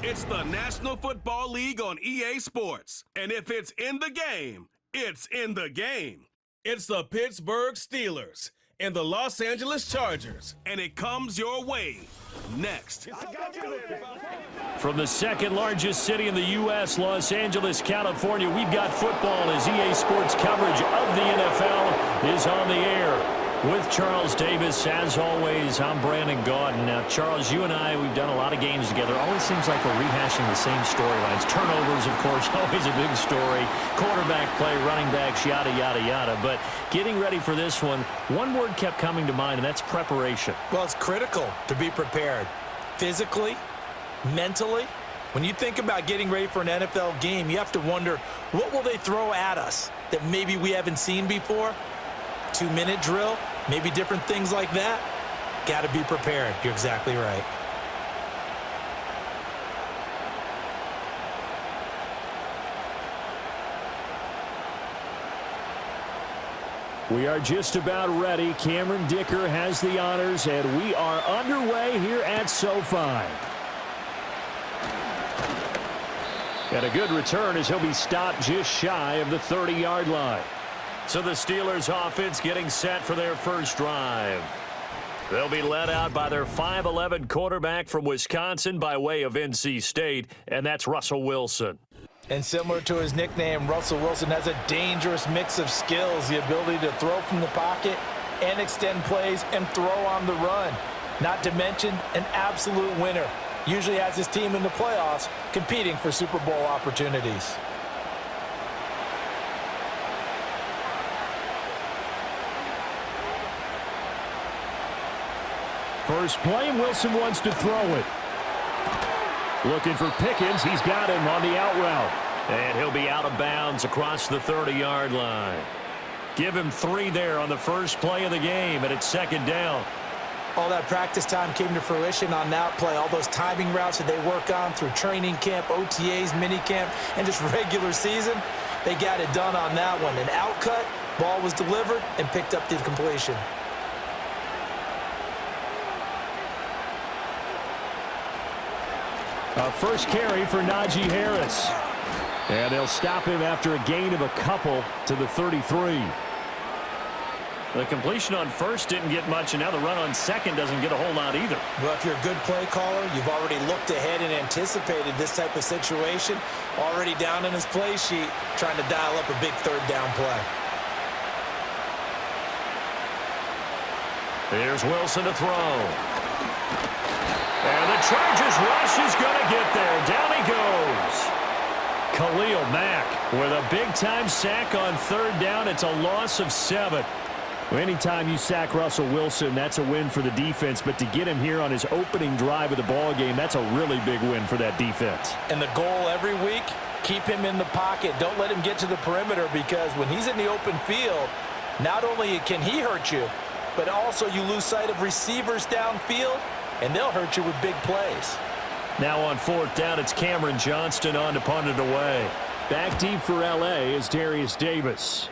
It's the National Football League on EA Sports. And if it's in the game, it's in the game. It's the Pittsburgh Steelers and the Los Angeles Chargers. And it comes your way next. From the second largest city in the U.S., Los Angeles, California, we've got football as EA Sports coverage of the NFL is on the air. With Charles Davis, as always, I'm Brandon Gaudin. Now, Charles, you and I, we've done a lot of games together. Always seems like we're rehashing the same storylines. Turnovers, of course, always a big story. Quarterback play, running backs, yada, yada, yada. But getting ready for this one word kept coming to mind, and that's preparation. Well, it's critical to be prepared. Physically, mentally. When you think about getting ready for an NFL game, you have to wonder, what will they throw at us that maybe we haven't seen before? 2-minute drill, maybe different things like that. Got to be prepared. You're exactly right. We are just about ready. Cameron Dicker has the honors, and we are underway here at SoFi. And a good return as he'll be stopped just shy of the 30-yard line. So the Steelers offense getting set for their first drive. They'll be led out by their 5'11" quarterback from Wisconsin by way of NC State, and that's Russell Wilson. And similar to his nickname, Russell Wilson has a dangerous mix of skills, the ability to throw from the pocket and extend plays and throw on the run. Not to mention an absolute winner. Usually has his team in the playoffs competing for Super Bowl opportunities. First play, Wilson wants to throw it. Looking for Pickens. He's got him on the out route. And he'll be out of bounds across the 30-yard line. Give him 3 there on the first play of the game, and it's second down. All that practice time came to fruition on that play. All those timing routes that they work on through training camp, OTAs, minicamp, and just regular season, they got it done on that one. An out cut, ball was delivered, and picked up the completion. First carry for Najee Harris. And they'll stop him after a gain of a couple to the 33. The completion on first didn't get much, and now the run on second doesn't get a whole lot either. Well, if you're a good play caller, you've already looked ahead and anticipated this type of situation. Already down in his play sheet, trying to dial up a big third down play. Here's Wilson to throw. And the Chargers rush is going to get there. Down he goes. Khalil Mack with a big-time sack on third down. It's a loss of 7. Anytime you sack Russell Wilson, that's a win for the defense. But to get him here on his opening drive of the ball game, that's a really big win for that defense. And the goal every week, keep him in the pocket. Don't let him get to the perimeter, because when he's in the open field, not only can he hurt you, but also you lose sight of receivers downfield, and they'll hurt you with big plays. Now on fourth down, it's Cameron Johnston on to punt it away. Back deep for L.A. is Darius Davis.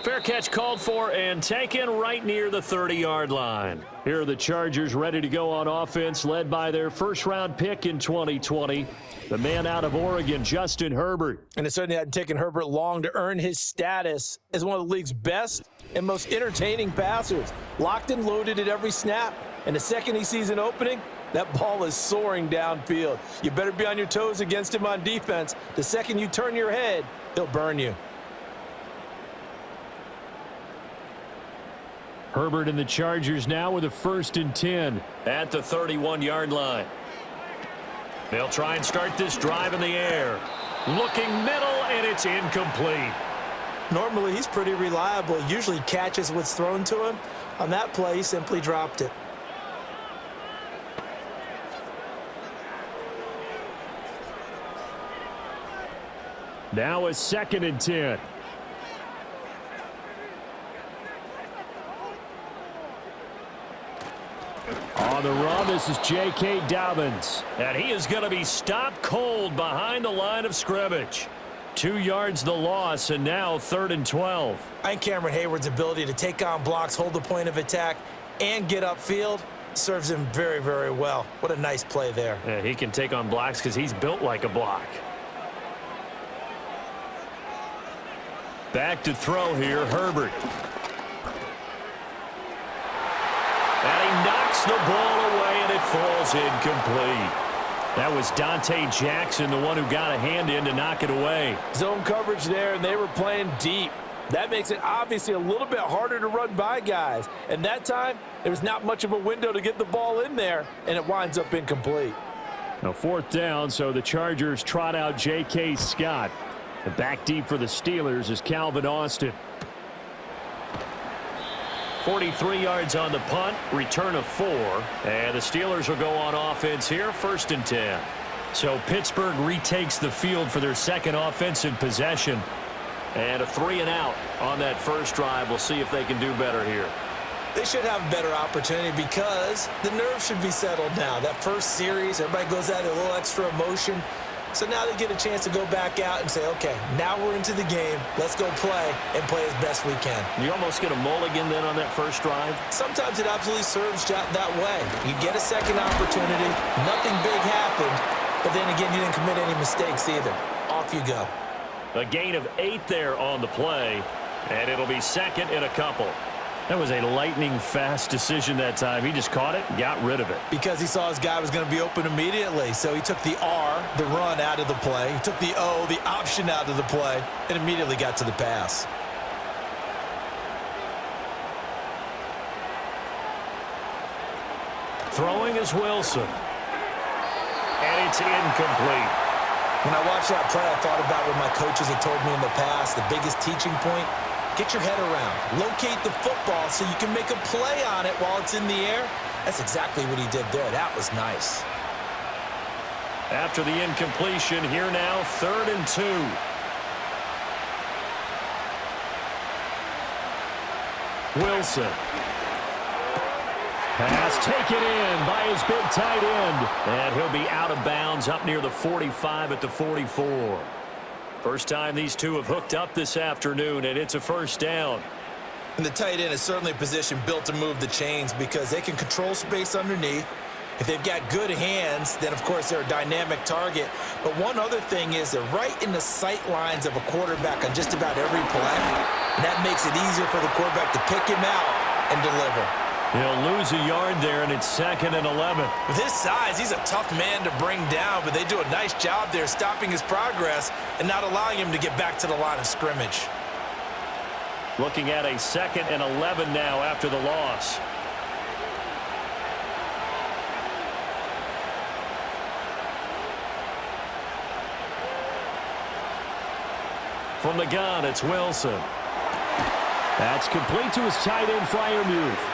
Fair catch called for and taken right near the 30-yard line. Here are the Chargers ready to go on offense, led by their first-round pick in 2020, the man out of Oregon, Justin Herbert. And it certainly hadn't taken Herbert long to earn his status as one of the league's best and most entertaining passers. Locked and loaded at every snap. And the second he sees an opening, that ball is soaring downfield. You better be on your toes against him on defense. The second you turn your head, he'll burn you. Herbert and the Chargers now with a 1st and 10 at the 31-yard line. They'll try and start this drive in the air. Looking middle, and it's incomplete. Normally, he's pretty reliable. Usually catches what's thrown to him. On that play, he simply dropped it. Now a 2nd and 10. On the run, this is J.K. Dobbins. And he is going to be stopped cold behind the line of scrimmage. 2 yards the loss, and now 3rd and 12. I think Cameron Hayward's ability to take on blocks, hold the point of attack, and get upfield, serves him very, very well. What a nice play there. Yeah, he can take on blocks because he's built like a block. Back to throw here, Herbert. And he knocks the ball away, and it falls incomplete. That was Dante Jackson, the one who got a hand in to knock it away. Zone coverage there, and they were playing deep. That makes it obviously a little bit harder to run by guys. And that time, there was not much of a window to get the ball in there, and it winds up incomplete. Now 4th down, so the Chargers trot out J.K. Scott. And back deep for the Steelers is Calvin Austin. 43 yards on the punt, return of 4. And the Steelers will go on offense here, 1st and 10. So Pittsburgh retakes the field for their second offensive possession. And a 3 and out on that first drive. We'll see if they can do better here. They should have a better opportunity because the nerves should be settled now. That first series, everybody goes out with a little extra emotion. So now they get a chance to go back out and say, okay, now we're into the game. Let's go play and play as best we can. You almost get a mulligan then on that first drive? Sometimes it absolutely serves that way. You get a second opportunity. Nothing big happened. But then again, you didn't commit any mistakes either. Off you go. A gain of 8 there on the play, and it'll be 2nd and a couple. That was a lightning-fast decision that time. He just caught it and got rid of it. Because he saw his guy was going to be open immediately. So he took the R, the run, out of the play. He took the O, the option, out of the play, and immediately got to the pass. Throwing is Wilson. And it's incomplete. When I watched that play, I thought about what my coaches had told me in the past. The biggest teaching point, get your head around. Locate the football so you can make a play on it while it's in the air. That's exactly what he did there. That was nice. After the incompletion, here now, 3rd and 2. Wilson. Pass taken in by his big tight end. And he'll be out of bounds up near the 45 at the 44. First time these two have hooked up this afternoon, and it's a 1st down. And the tight end is certainly a position built to move the chains because they can control space underneath. If they've got good hands, then, of course, they're a dynamic target. But one other thing is they're right in the sight lines of a quarterback on just about every play. And that makes it easier for the quarterback to pick him out and deliver. He'll lose a yard there, and it's 2nd and 11. With his size, he's a tough man to bring down, but they do a nice job there stopping his progress and not allowing him to get back to the line of scrimmage. Looking at a 2nd and 11 now after the loss. From the gun, it's Wilson. That's complete to his tight end, Freiermuth.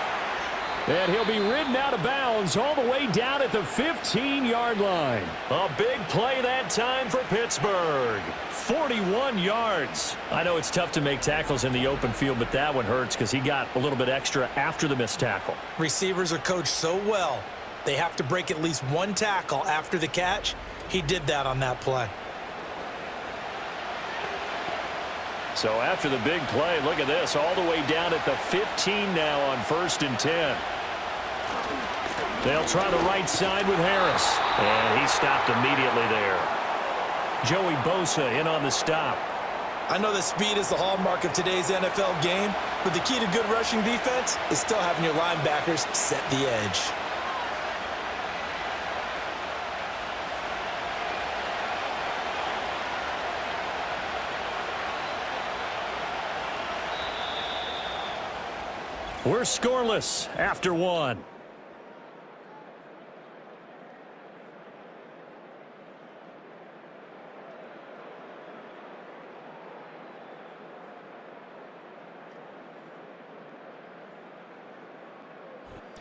And he'll be ridden out of bounds all the way down at the 15-yard line. A big play that time for Pittsburgh. 41 yards. I know it's tough to make tackles in the open field, but that one hurts because he got a little bit extra after the missed tackle. Receivers are coached so well, they have to break at least one tackle after the catch. He did that on that play. So after the big play, look at this, all the way down at the 15 now on 1st and 10. They'll try the right side with Harris. And he stopped immediately there. Joey Bosa in on the stop. I know that speed is the hallmark of today's NFL game, but the key to good rushing defense is still having your linebackers set the edge. We're scoreless after 1.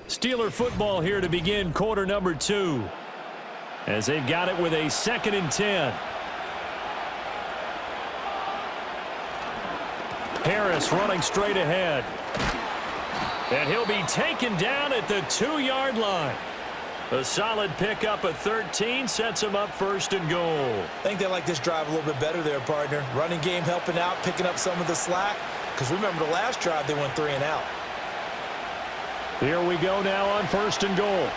Steeler football here to begin quarter number 2. As they've got it with a 2nd and 10. Harris running straight ahead. And he'll be taken down at the 2-yard line. A solid pickup of 13 sets him up 1st and goal. I think they like this drive a little bit better there, partner. Running game helping out, picking up some of the slack. Because remember the last drive, they went 3 and out. Here we go now on 1st and goal.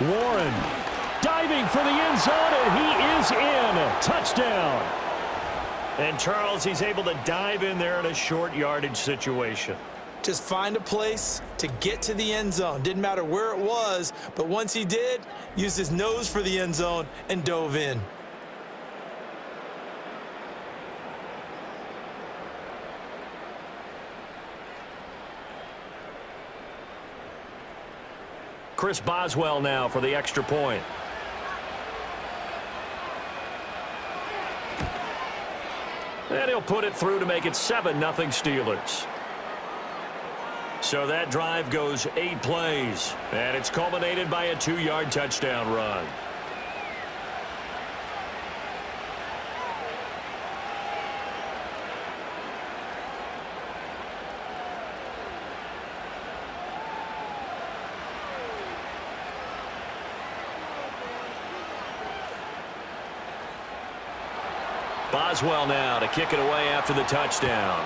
Warren diving for the end zone, and he is in. Touchdown. And Charles, he's able to dive in there in a short yardage situation. Just find a place to get to the end zone. Didn't matter where it was, but once he did, used his nose for the end zone and dove in. Chris Boswell now for the extra point. And he'll put it through to make it 7-0 Steelers. So that drive goes 8 plays, and it's culminated by a 2-yard touchdown run. Boswell now to kick it away after the touchdown.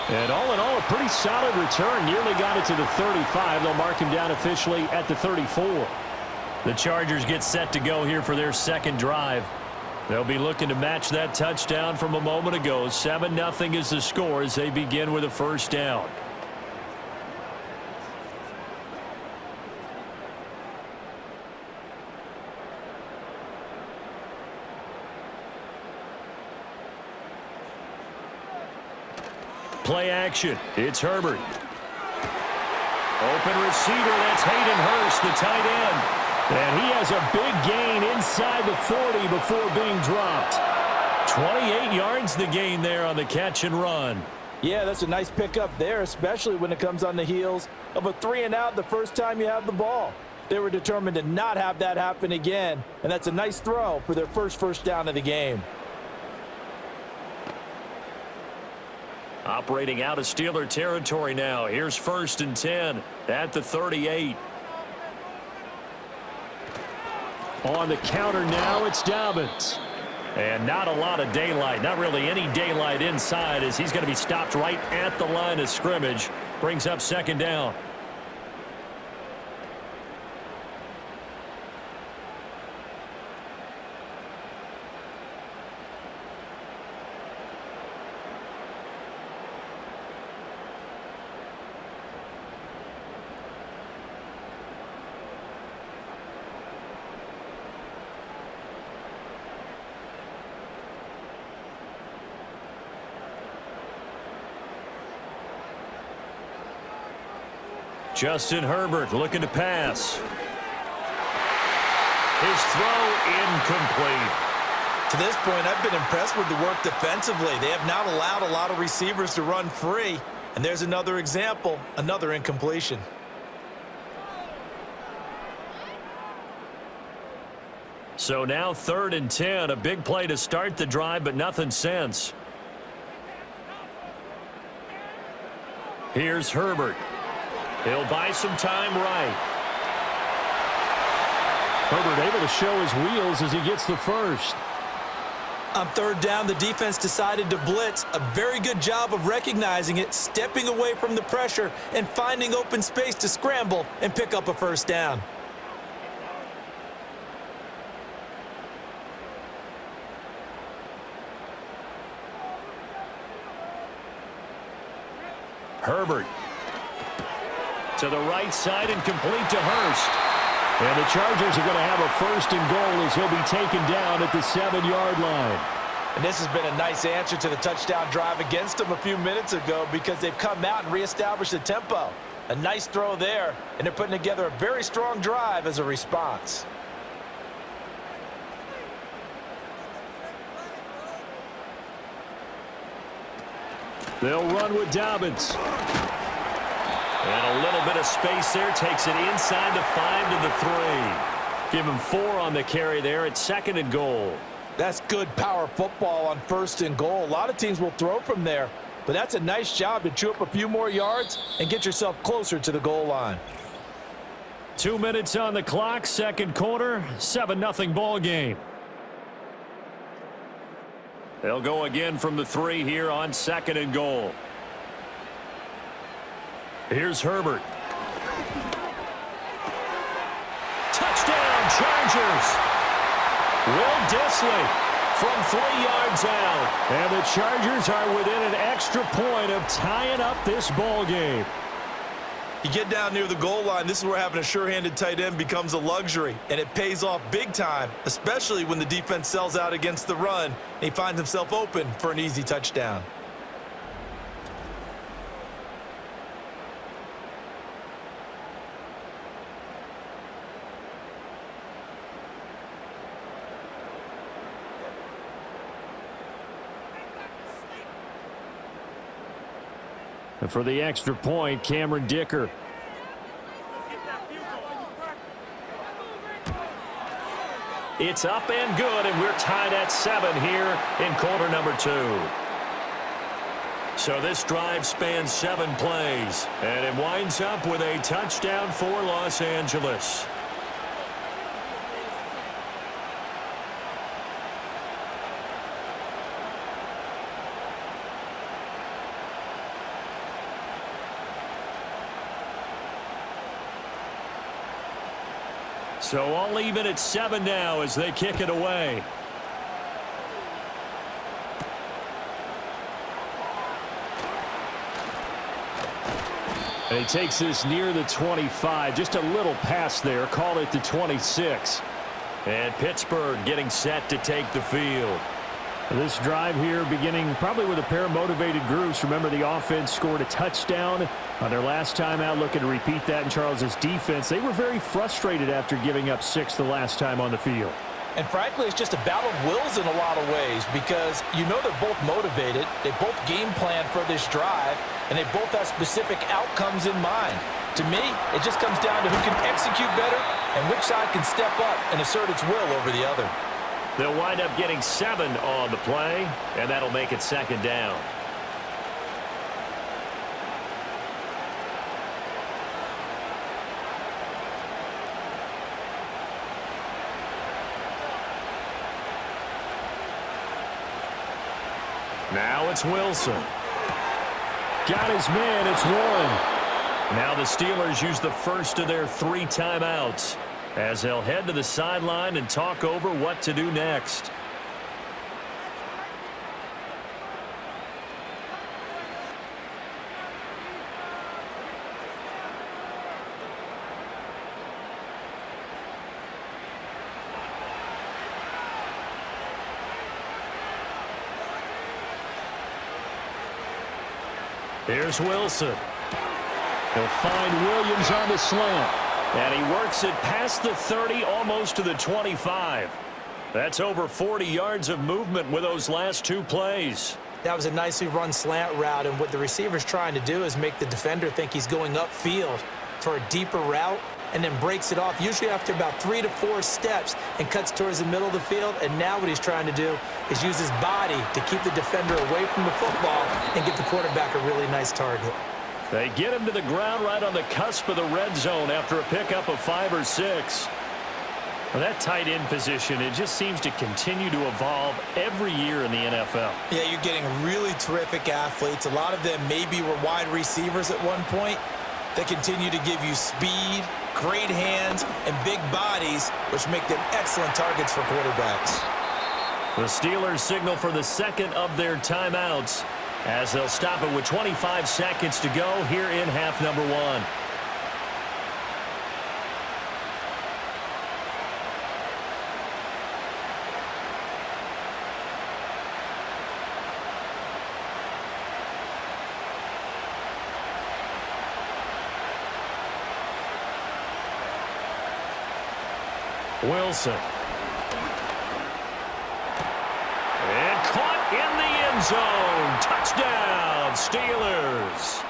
And all in all, a pretty solid return. Nearly got it to the 35. They'll mark him down officially at the 34. The Chargers get set to go here for their second drive. They'll be looking to match that touchdown from a moment ago. 7-0 is the score as they begin with a first down. Play action. It's Herbert. Open receiver. That's Hayden Hurst, the tight end. And he has a big gain inside the 40 before being dropped. 28 yards the gain there on the catch and run. Yeah, that's a nice pickup there, especially when it comes on the heels of a 3-and-out the first time you have the ball. They were determined to not have that happen again, and that's a nice throw for their first down of the game. Operating out of Steeler territory now. Here's 1st and 10 at the 38. On the counter now, it's Dobbins. And not a lot of daylight. Not really any daylight inside as he's going to be stopped right at the line of scrimmage. Brings up 2nd down. Justin Herbert looking to pass. His throw incomplete. To this point, I've been impressed with the work defensively. They have not allowed a lot of receivers to run free. And there's another example, another incompletion. So now 3rd and 10. A big play to start the drive, but nothing since. Here's Herbert. He'll buy some time right. Herbert able to show his wheels as he gets the first. On 3rd down, the defense decided to blitz. A very good job of recognizing it, stepping away from the pressure, and finding open space to scramble and pick up a 1st down. Herbert. To the right side and complete to Hurst. And the Chargers are going to have a 1st and goal as he'll be taken down at the 7-yard line. And this has been a nice answer to the touchdown drive against them a few minutes ago because they've come out and reestablished the tempo. A nice throw there, and they're putting together a very strong drive as a response. They'll run with Dobbins. And a little bit of space there. Takes it inside the 5 to the 3. Give him 4 on the carry there at 2nd and goal. That's good power football on 1st and goal. A lot of teams will throw from there, but that's a nice job to chew up a few more yards and get yourself closer to the goal line. 2 minutes on the clock, second quarter, 7-0 ball game. They'll go again from the 3 here on 2nd and goal. Here's Herbert. Touchdown, Chargers. Will Dissly from 3 yards out. And the Chargers are within an extra point of tying up this ball game. You get down near the goal line, this is where having a sure-handed tight end becomes a luxury, and it pays off big time, especially when the defense sells out against the run, and he finds himself open for an easy touchdown. And for the extra point, Cameron Dicker. It's up and good, and we're tied at 7 here in quarter number 2. So this drive spans 7 plays, and it winds up with a touchdown for Los Angeles. So all even at 7 now as they kick it away. And he takes this near the 25. Just a little pass there. Call it the 26. And Pittsburgh getting set to take the field. This drive here beginning probably with a pair of motivated groups. Remember, the offense scored a touchdown on their last time out, looking to repeat that in Charles's defense. They were very frustrated after giving up 6 the last time on the field. And frankly, it's just a battle of wills in a lot of ways because you know they're both motivated, they both game plan for this drive, and they both have specific outcomes in mind. To me, it just comes down to who can execute better and which side can step up and assert its will over the other. They'll wind up getting 7 on the play, and that'll make it 2nd down. Now it's Wilson. Got his man, it's Warren. Now the Steelers use the first of their 3 timeouts as they'll head to the sideline and talk over what to do next. Here's Wilson. He'll find Williams on the slant. And he works it past the 30, almost to the 25. That's over 40 yards of movement with those last 2 plays. That was a nicely run slant route, and what the receiver's trying to do is make the defender think he's going upfield for a deeper route and then breaks it off, usually after about 3 to 4 steps, and cuts towards the middle of the field. And now what he's trying to do is use his body to keep the defender away from the football and get the quarterback a really nice target. They get him to the ground right on the cusp of the red zone after a pickup of 5 or 6. Well, that tight end position, it just seems to continue to evolve every year in the NFL. Yeah, you're getting really terrific athletes. A lot of them maybe were wide receivers at one point. They continue to give you speed, great hands, and big bodies, which make them excellent targets for quarterbacks. The Steelers signal for the 2nd of their timeouts as they'll stop it with 25 seconds to go here in half number 1. Wilson. And caught in the end zone. Touchdown, Steelers.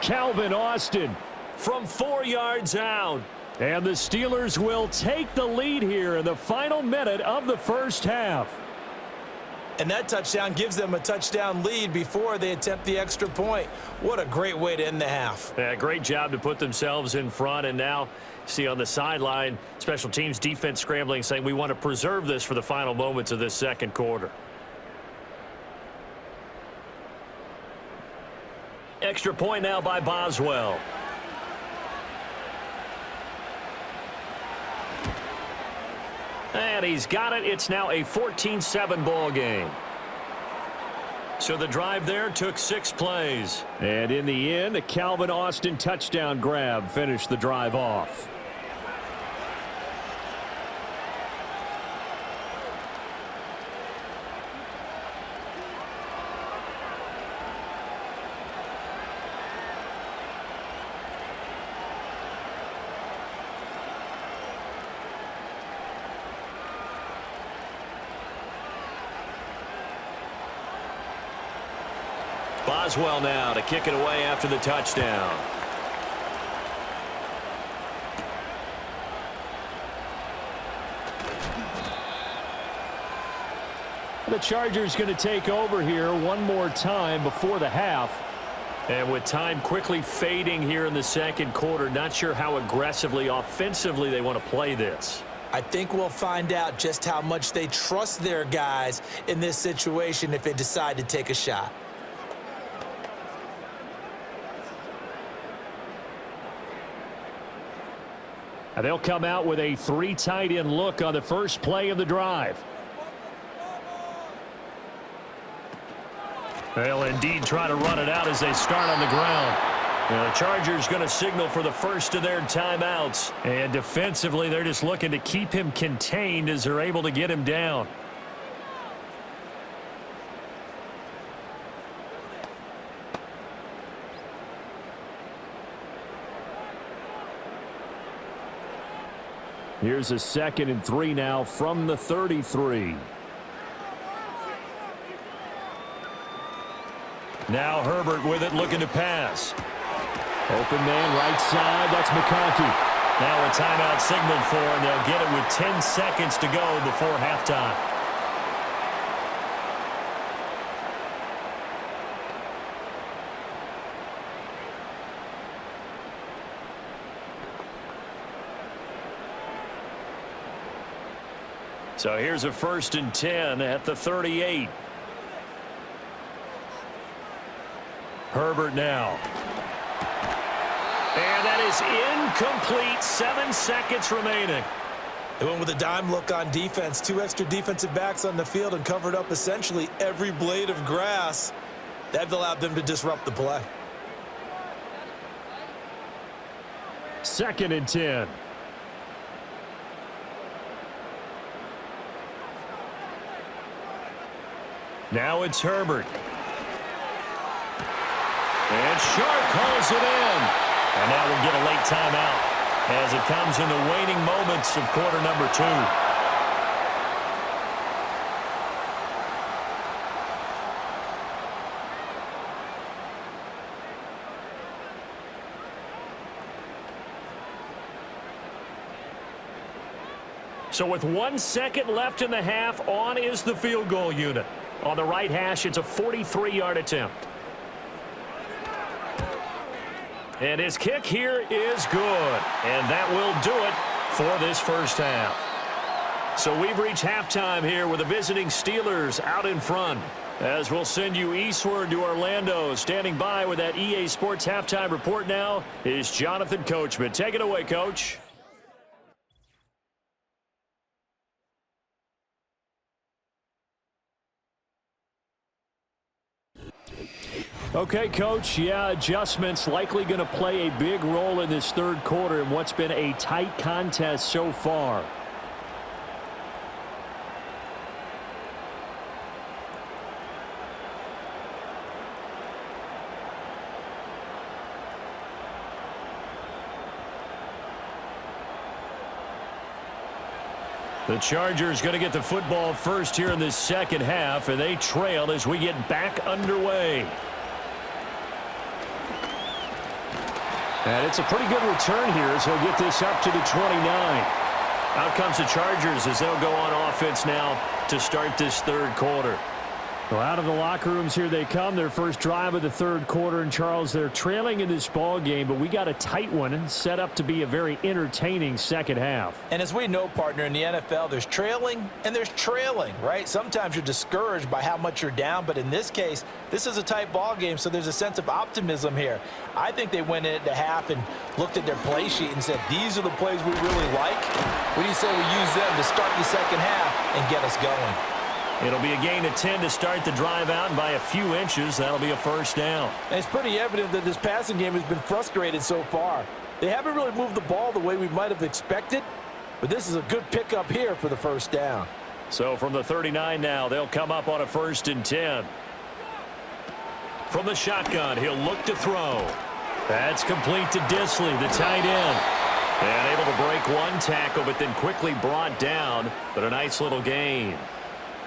Calvin Austin from 4 yards out. And the Steelers will take the lead here in the final minute of the first half. And that touchdown gives them a touchdown lead before they attempt the extra point. What a great way to end the half. Yeah, great job to put themselves in front, and now See on the sideline, special teams defense scrambling, saying we want to preserve this for the final moments of this second quarter. Extra point now by Boswell. And he's got it. It's now a 14-7 ball game. So the drive there took 6 plays. And in the end, a Calvin Austin touchdown grab finished the drive off. Boswell now to kick it away after the touchdown. The Chargers going to take over here one more time before the half. And with time quickly fading here in the second quarter, not sure how aggressively, offensively they want to play this. I think we'll find out just how much they trust their guys in this situation if they decide to take a shot. And they'll come out with a 3 tight end look on the first play of the drive. They'll indeed try to run it out as they start on the ground. The Chargers going to signal for the first of their timeouts. And defensively, they're just looking to keep him contained as they're able to get him down. Here's a 2nd and 3 now from the 33. Now Herbert with it, looking to pass. Open man right side, that's McConkey. Now a timeout signaled for, and they'll get it with 10 seconds to go before halftime. So here's a 1st and 10 at the 38. Herbert now. And that is incomplete. 7 seconds remaining. They went with a dime look on defense. 2 extra defensive backs on the field and covered up essentially every blade of grass. That allowed them to disrupt the play. 2nd and 10. Now it's Herbert. And Sharp calls it in. And now we'll get a late timeout as it comes in the waning moments of quarter number 2. So with 1 second left in the half, on is the field goal unit. On the right hash, it's a 43-yard attempt. And his kick here is good. And that will do it for this first half. So we've reached halftime here with the visiting Steelers out in front. As we'll send you eastward to Orlando. Standing by with that EA Sports halftime report now is Jonathan Coachman. Take it away, Coach. Okay, Coach, yeah, adjustments likely going to play a big role in this third quarter in what's been a tight contest so far. The Chargers going to get the football first here in this second half, and they trail as we get back underway. And it's a pretty good return here as they'll get this up to the 29. Out comes the Chargers as they'll go on offense now to start this third quarter. Well, out of the locker rooms here they come. Their first drive of the third quarter. And, Charles, they're trailing in this ball game, but we got a tight one set up to be a very entertaining second half. And as we know, partner, in the NFL, there's trailing and there's trailing, right? Sometimes you're discouraged by how much you're down, but in this case, this is a tight ball game, so there's a sense of optimism here. I think they went into half and looked at their play sheet and said, these are the plays we really like. What do you say we use them to start the second half and get us going? It'll be a gain of 10 to start the drive out, and by a few inches, that'll be a first down. And it's pretty evident that this passing game has been frustrated so far. They haven't really moved the ball the way we might have expected, but this is a good pickup here for the first down. So from the 39 now, they'll come up on a 1st and 10. From the shotgun, he'll look to throw. That's complete to Disley, the tight end. And able to break one tackle, but then quickly brought down, but a nice little gain.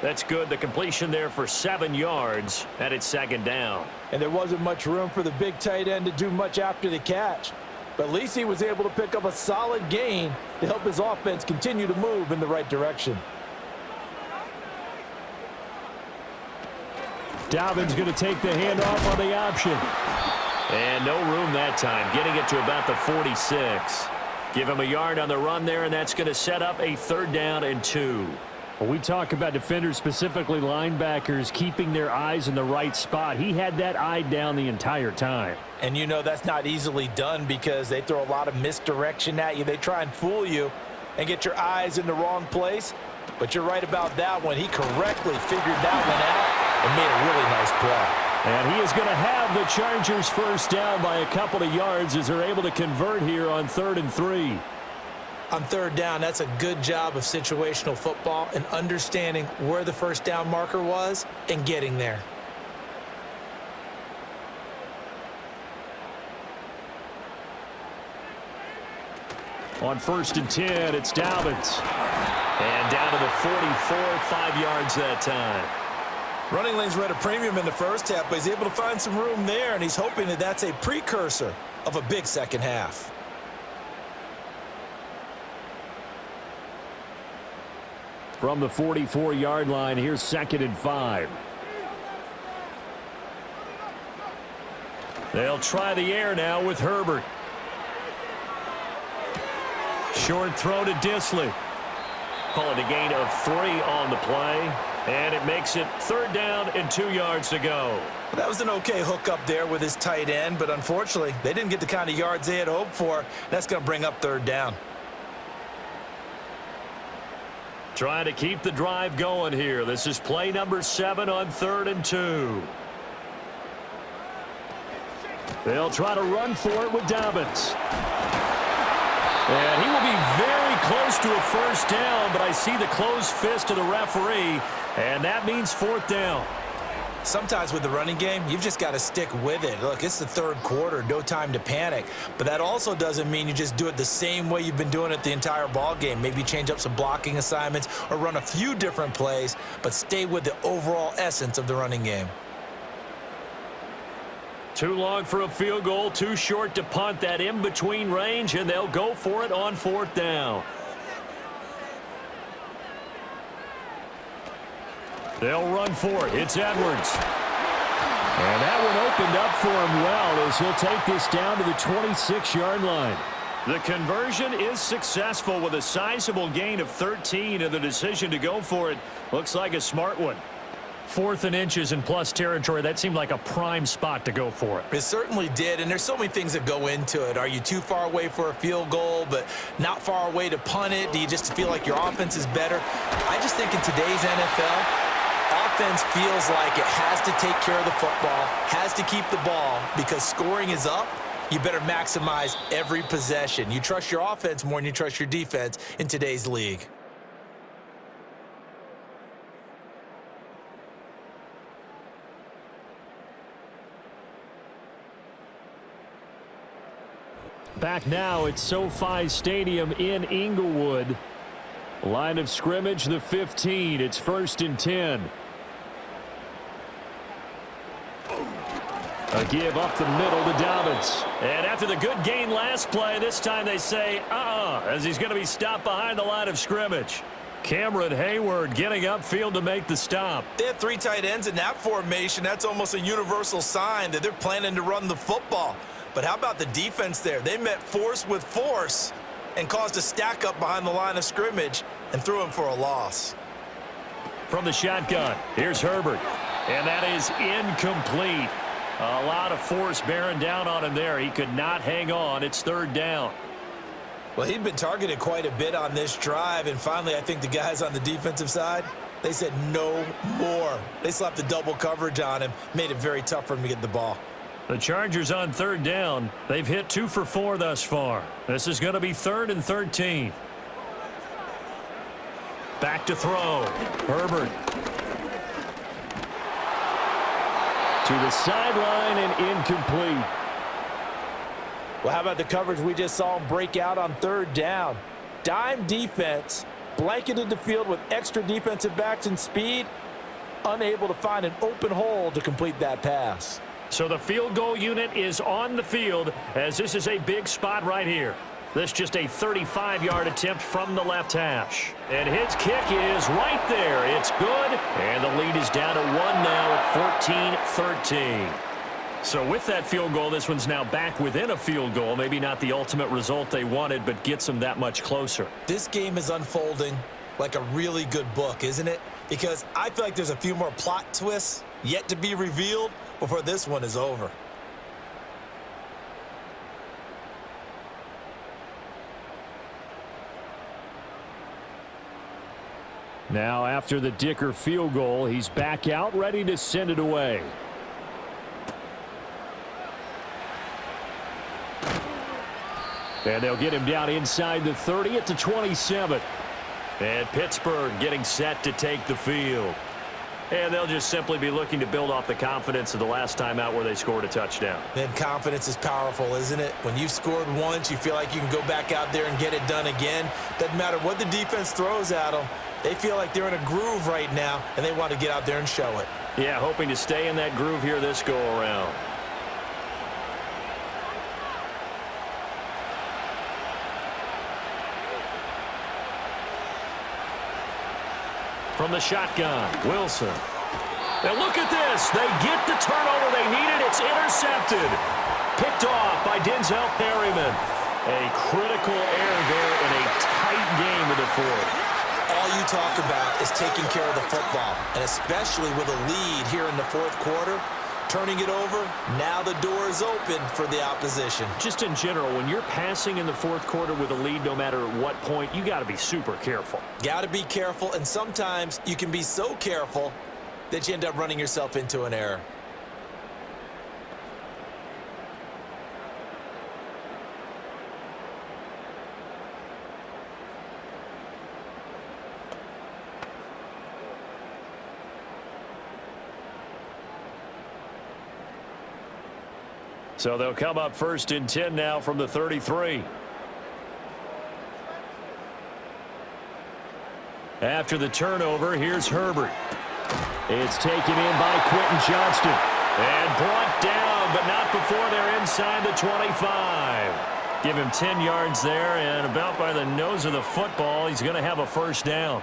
That's good. The completion there for 7 yards, and it's second down. And there wasn't much room for the big tight end to do much after the catch. But at least he was able to pick up a solid gain to help his offense continue to move in the right direction. Dobbins going to take the handoff on the option. And no room that time, getting it to about the 46. Give him a yard on the run there, and that's going to set up a 3rd down and 2. When we talk about defenders, specifically linebackers, keeping their eyes in the right spot, he had that eye down the entire time. And you know that's not easily done because they throw a lot of misdirection at you. They try and fool you and get your eyes in the wrong place. But you're right about that one. He correctly figured that one out and made a really nice play. And he is going to have the Chargers first down by a couple of yards as they're able to convert here on 3rd and 3. On 3rd down, that's a good job of situational football and understanding where the first down marker was and getting there. On 1st and 10, it's Dobbins. And down to the 44, 5 yards that time. Running lanes were at a premium in the first half, but he's able to find some room there, and he's hoping that that's a precursor of a big second half. From the 44-yard line, here's 2nd and 5. They'll try the air now with Herbert. Short throw to Disley. Call it a gain of 3 on the play. And it makes it 3rd down and 2 yards to go. That was an okay hook up there with his tight end, but unfortunately, they didn't get the kind of yards they had hoped for. That's going to bring up 3rd down. Trying to keep the drive going here. This is play number 7 on 3rd and 2. They'll try to run for it with Dobbins. And he will be very close to a first down, but I see the closed fist of the referee, and that means 4th down. Sometimes with the running game, you've just got to stick with it. Look, it's the 3rd quarter, no time to panic. But that also doesn't mean you just do it the same way you've been doing it the entire ball game. Maybe change up some blocking assignments or run a few different plays, but stay with the overall essence of the running game. Too long for a field goal, too short to punt. That in-between range, and they'll go for it on 4th down. They'll run for it. It's Edwards. And that one opened up for him well as he'll take this down to the 26-yard line. The conversion is successful with a sizable gain of 13, and the decision to go for it looks like a smart one. 4th and inches in plus territory, that seemed like a prime spot to go for it. It certainly did, and there's so many things that go into it. Are you too far away for a field goal, but not far away to punt it? Do you just feel like your offense is better? I just think in today's NFL, offense feels like it has to take care of the football, has to keep the ball, because scoring is up. You better maximize every possession. You trust your offense more than you trust your defense in today's league. Back now at SoFi Stadium in Inglewood. Line of scrimmage, the 15. It's 1st and 10. A give up the middle to Dobbins. And after the good gain last play, this time they say, as he's going to be stopped behind the line of scrimmage. Cameron Hayward getting upfield to make the stop. They have 3 tight ends in that formation. That's almost a universal sign that they're planning to run the football. But how about the defense there? They met force with force and caused a stack up behind the line of scrimmage and threw him for a loss. From the shotgun, here's Herbert. And that is incomplete. A lot of force bearing down on him there. He could not hang on. It's 3rd down. Well, he'd been targeted quite a bit on this drive, and finally I think the guys on the defensive side, they said no more. They slapped the double coverage on him, made it very tough for him to get the ball. The Chargers on 3rd down. They've hit 2 for 4 thus far. This is going to be 3rd and 13. Back to throw. Herbert. To the sideline and incomplete. Well, how about the coverage we just saw him break out on 3rd down? Dime defense, blanketed the field with extra defensive backs and speed, unable to find an open hole to complete that pass. So the field goal unit is on the field as this is a big spot right here. This just a 35-yard attempt from the left hash. And his kick is right there. It's good. And the lead is down to 1 now at 14-13. So with that field goal, this one's now back within a field goal. Maybe not the ultimate result they wanted, but gets them that much closer. This game is unfolding like a really good book, isn't it? Because I feel like there's a few more plot twists yet to be revealed before this one is over. Now after the Dicker field goal, he's back out ready to send it away. And they'll get him down inside the 30 at the 27. And Pittsburgh getting set to take the field. And they'll just simply be looking to build off the confidence of the last time out where they scored a touchdown. Then confidence is powerful, isn't it? When you've scored once, you feel like you can go back out there and get it done again. Doesn't matter what the defense throws at them. They feel like they're in a groove right now, and they want to get out there and show it. Yeah, hoping to stay in that groove here this go-around. From the shotgun, Wilson. Now look at this. They get the turnover they needed. It's intercepted. Picked off by Denzel Perryman. A critical error there in a tight game in the 4th. All you talk about is taking care of the football, and especially with a lead here in the 4th quarter, turning it over, now the door is open for the opposition. Just in general, when you're passing in the 4th quarter with a lead, no matter at what point, you got to be super careful. Got to be careful, and sometimes you can be so careful that you end up running yourself into an error. So they'll come up 1st and 10 now from the 33. After the turnover, here's Herbert. It's taken in by Quentin Johnston. And brought down, but not before they're inside the 25. Give him 10 yards there, and about by the nose of the football, he's going to have a 1st down.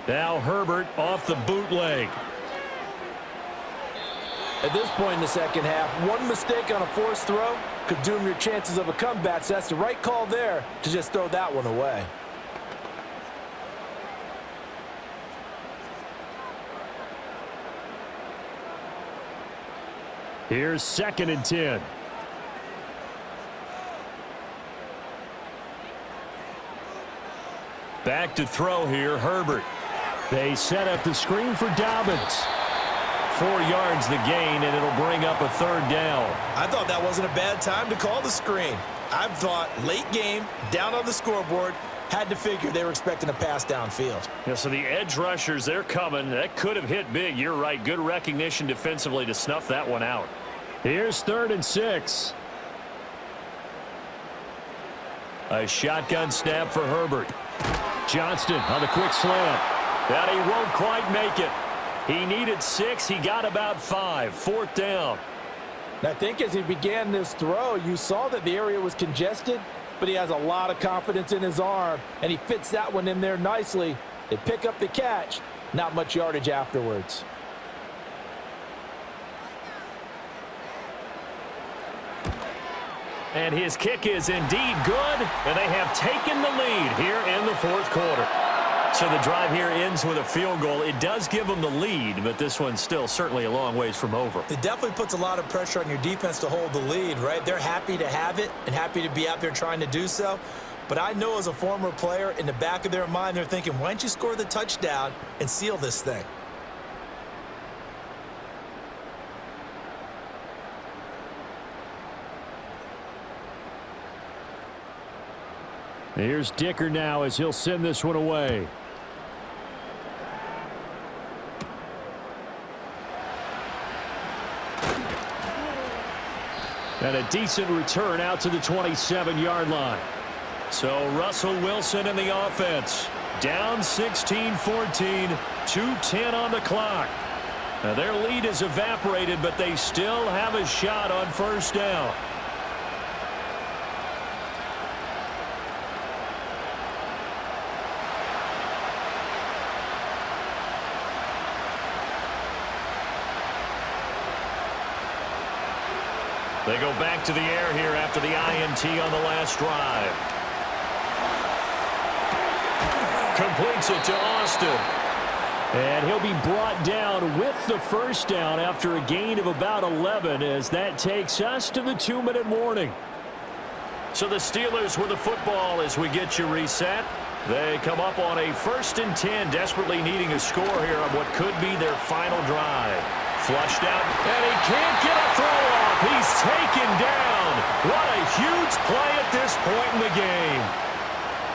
Now Herbert off the bootleg. At this point in the second half, one mistake on a forced throw could doom your chances of a comeback. So that's the right call there to just throw that one away. Here's 2nd and 10. Back to throw here, Herbert. They set up the screen for Dobbins. 4 yards the gain, and it'll bring up a 3rd down. I thought that wasn't a bad time to call the screen. I thought late game, down on the scoreboard, had to figure they were expecting a pass downfield. Yeah, so the edge rushers, they're coming. That could have hit big. You're right. Good recognition defensively to snuff that one out. Here's 3rd and 6. A shotgun snap for Herbert. Johnston on the quick slant. That he won't quite make it. He needed 6. He got about 5. 4th down. I think as he began this throw, you saw that the area was congested, but he has a lot of confidence in his arm, and he fits that one in there nicely. They pick up the catch, not much yardage afterwards. And his kick is indeed good, and they have taken the lead here in the 4th quarter. So the drive here ends with a field goal. It does give them the lead, but this one's still certainly a long ways from over. It definitely puts a lot of pressure on your defense to hold the lead, right? They're happy to have it and happy to be out there trying to do so. But I know as a former player, in the back of their mind, they're thinking, why don't you score the touchdown and seal this thing? Here's Dicker now as he'll send this one away. And a decent return out to the 27-yard line. So Russell Wilson in the offense. Down 16-14, 2:10 on the clock. Now their lead is evaporated, but they still have a shot on 1st down. They go back to the air here after the INT on the last drive. Completes it to Austin. And he'll be brought down with the 1st down after a gain of about 11 as that takes us to the 2-minute warning. So the Steelers with the football as we get you reset. They come up on a 1st and 10, desperately needing a score here on what could be their final drive. Flushed out, and he can't get a throw off. He's taken down. What a huge play at this point in the game.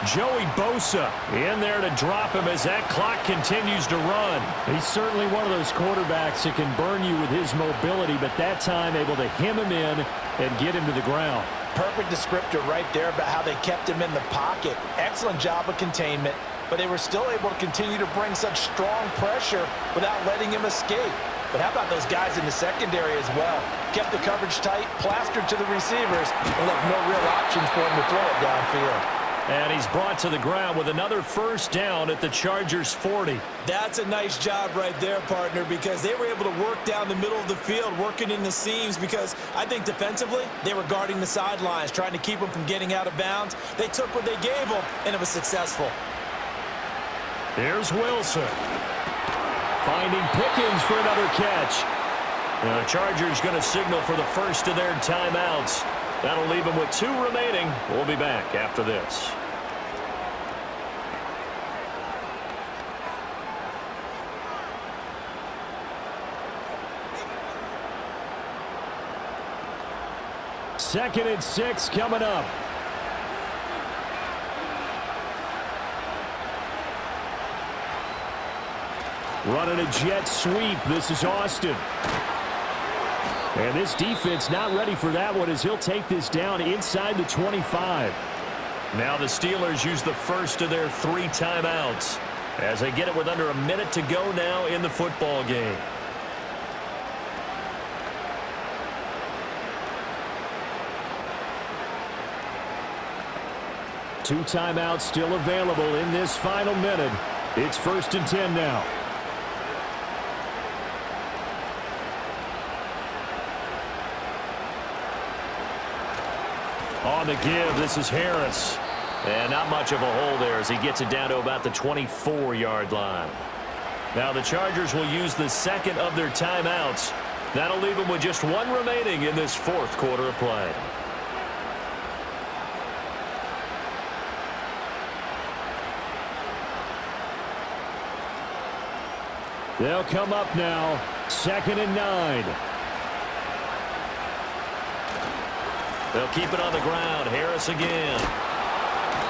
Joey Bosa in there to drop him as that clock continues to run. He's certainly one of those quarterbacks that can burn you with his mobility, but that time able to hem him in and get him to the ground. Perfect descriptor right there about how they kept him in the pocket. Excellent job of containment, but they were still able to continue to bring such strong pressure without letting him escape. But how about those guys in the secondary as well? Kept the coverage tight, plastered to the receivers, and left no real options for him to throw it downfield. And he's brought to the ground with another 1st down at the Chargers' 40. That's a nice job right there, partner, because they were able to work down the middle of the field, working in the seams, because I think defensively they were guarding the sidelines, trying to keep them from getting out of bounds. They took what they gave them, and it was successful. Here's Wilson. Finding Pickens for another catch. And the Chargers going to signal for the first of their timeouts. That'll leave them with 2 remaining. We'll be back after this. Second and 6 coming up. Running a jet sweep. This is Austin. And this defense not ready for that one as he'll take this down inside the 25. Now the Steelers use the first of their 3 timeouts as they get it with under a minute to go now in the football game. Two timeouts still available in this final minute. It's 1st and 10 now. On the give, this is Harris. And not much of a hole there as he gets it down to about the 24-yard line. Now the Chargers will use the second of their timeouts. That'll leave them with just 1 remaining in this 4th quarter of play. They'll come up now, 2nd and 9. They'll keep it on the ground. Harris again.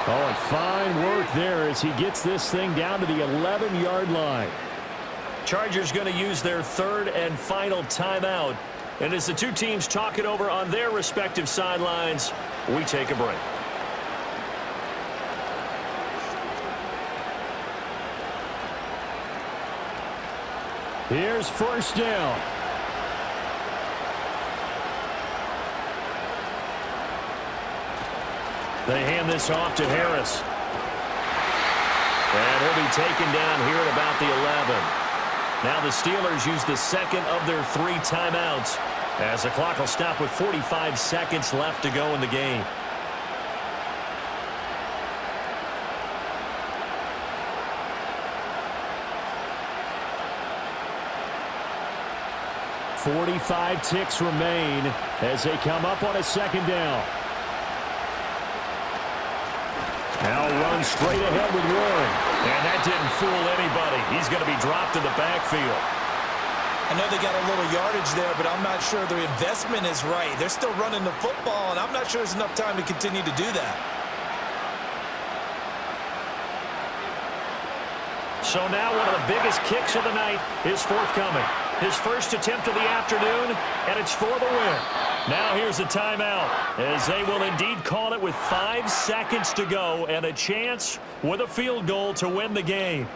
Oh, and fine work there as he gets this thing down to the 11-yard line. Chargers going to use their 3rd and final timeout. And as the 2 teams talk it over on their respective sidelines, we take a break. Here's first down. They hand this off to Harris. And he'll be taken down here at about the 11. Now the Steelers use the second of their 3 timeouts as the clock will stop with 45 seconds left to go in the game. "45 ticks remain as they come up on a second down. Now run straight ahead with Warren. And that didn't fool anybody. He's going to be dropped in the backfield. I know they got a little yardage there, but I'm not sure their investment is right. They're still running the football, and I'm not sure there's enough time to continue to do that. So now one of the biggest kicks of the night is forthcoming. His first attempt of the afternoon, and it's for the win. Now here's a timeout, as they will indeed call it with 5 seconds to go and a chance with a field goal to win the game.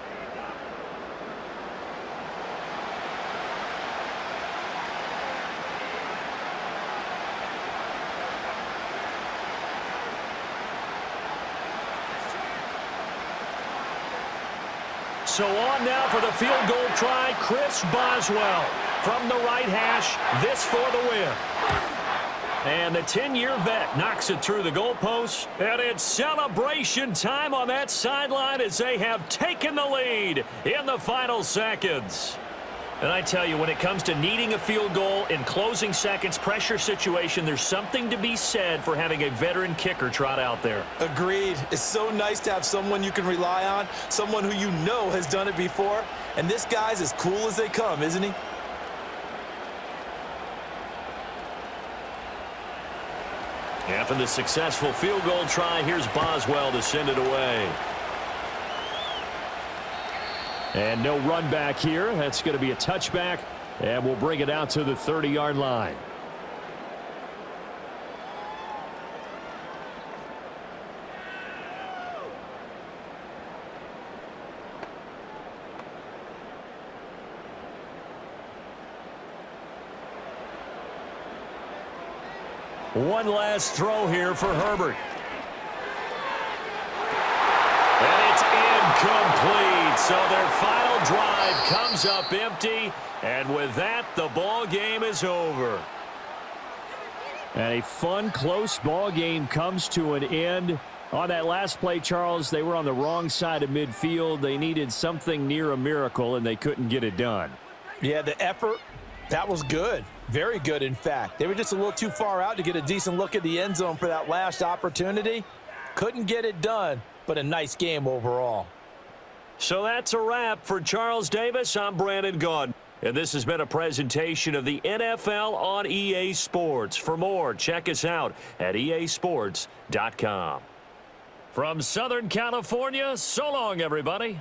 So on now for the field goal try, Chris Boswell from the right hash, this for the win. And the 10-year vet knocks it through the goalposts, and it's celebration time on that sideline as they have taken the lead in the final seconds. And I tell you, when it comes to needing a field goal in closing seconds, pressure situation, there's something to be said for having a veteran kicker trot out there. Agreed. It's so nice to have someone you can rely on, someone who you know has done it before. And this guy's as cool as they come, isn't he? After the successful field goal try, here's Boswell to send it away. And no run back here. That's going to be a touchback, and we'll bring it out to the 30-yard line. One last throw here for Herbert. And it's incomplete. So their final drive comes up empty. And with that, the ball game is over. And a fun, close ball game comes to an end. On that last play, Charles, they were on the wrong side of midfield. They needed something near a miracle, and they couldn't get it done. Yeah, the effort, that was good. Very good, in fact. They were just a little too far out to get a decent look at the end zone for that last opportunity. Couldn't get it done, but a nice game overall. So that's a wrap for Charles Davis. I'm Brandon Gaudin. And this has been a presentation of the NFL on EA Sports. For more, check us out at easports.com. From Southern California, so long, everybody.